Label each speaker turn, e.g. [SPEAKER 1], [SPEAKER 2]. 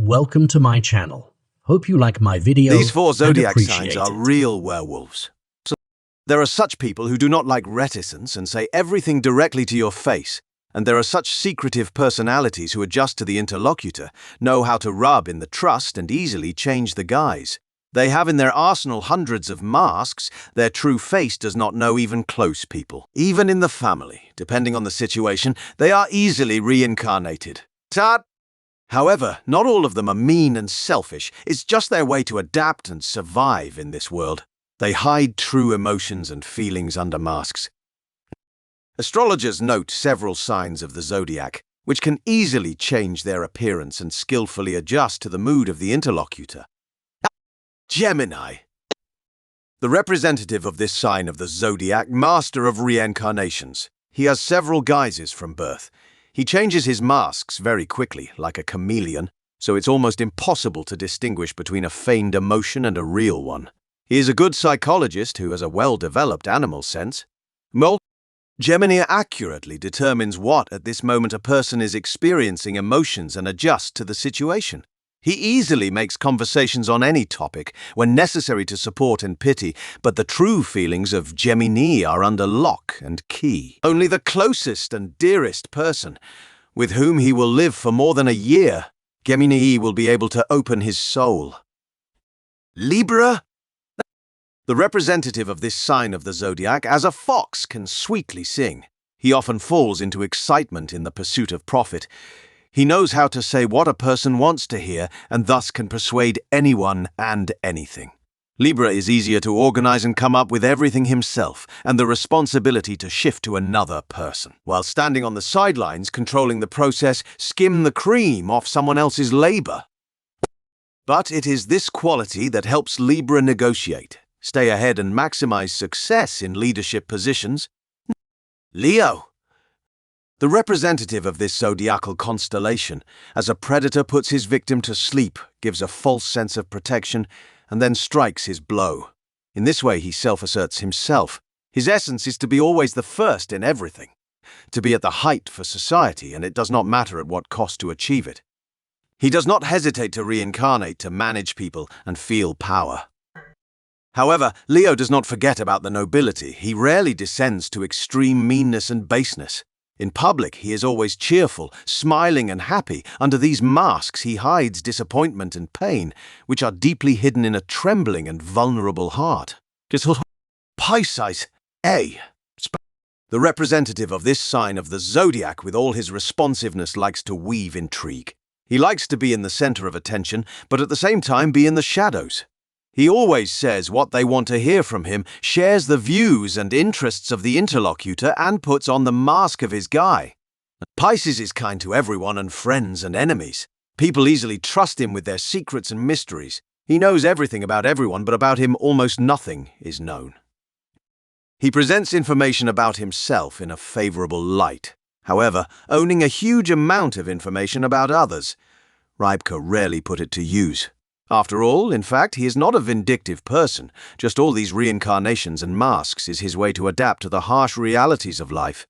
[SPEAKER 1] Welcome to my channel. Hope you like my video.
[SPEAKER 2] These 4 zodiac
[SPEAKER 1] and
[SPEAKER 2] signs
[SPEAKER 1] appreciate
[SPEAKER 2] are
[SPEAKER 1] it.
[SPEAKER 2] real werewolves. There are such people who do not like reticence and say everything directly to your face, and there are such secretive personalities who adjust to the interlocutor, know how to rub in the trust and easily change the guise. They have in their arsenal hundreds of masks. Their true face does not know even close people. Even in the family, depending on the situation, they are easily reincarnated. However, not all of them are mean and selfish. It's just their way to adapt and survive in this world. They hide true emotions and feelings under masks. Astrologers note several signs of the zodiac, which can easily change their appearance and skillfully adjust to the mood of the interlocutor. Gemini. The representative of this sign of the zodiac, master of reincarnations. He has several guises from birth. He changes his masks very quickly, like a chameleon, so it's almost impossible to distinguish between a feigned emotion and a real one. He is a good psychologist who has a well-developed animal sense. Gemini accurately determines what at this moment a person is experiencing emotions and adjusts to the situation. He easily makes conversations on any topic when necessary to support and pity, but the true feelings of Gemini are under lock and key. Only the closest and dearest person, with whom he will live for more than a year, Gemini will be able to open his soul. Libra. The representative of this sign of the zodiac, as a fox can sweetly sing. He often falls into excitement in the pursuit of profit. He knows how to say what a person wants to hear and thus can persuade anyone and anything. Libra is easier to organize and come up with everything himself, and the responsibility to shift to another person. While standing on the sidelines, controlling the process, skim the cream off someone else's labor. But it is this quality that helps Libra negotiate, stay ahead and maximize success in leadership positions. Leo. The representative of this zodiacal constellation, as a predator puts his victim to sleep, gives a false sense of protection, and then strikes his blow. In this way, he self-asserts himself. His essence is to be always the first in everything, to be at the height for society, and it does not matter at what cost to achieve it. He does not hesitate to reincarnate, to manage people and feel power. However, Leo does not forget about the nobility. He rarely descends to extreme meanness and baseness. In public, he is always cheerful, smiling and happy. Under these masks, he hides disappointment and pain, which are deeply hidden in a trembling and vulnerable heart. Pisces. A. The representative of this sign of the zodiac, with all his responsiveness, likes to weave intrigue. He likes to be in the center of attention, but at the same time be in the shadows. He always says what they want to hear from him, shares the views and interests of the interlocutor, and puts on the mask of his guy. Pisces is kind to everyone and friends and enemies. People easily trust him with their secrets and mysteries. He knows everything about everyone, but about him almost nothing is known. He presents information about himself in a favorable light, however, owning a huge amount of information about others. HYPOCRISY rarely put it to use. After all, in fact, he is not a vindictive person. Just all these reincarnations and masks is his way to adapt to the harsh realities of life.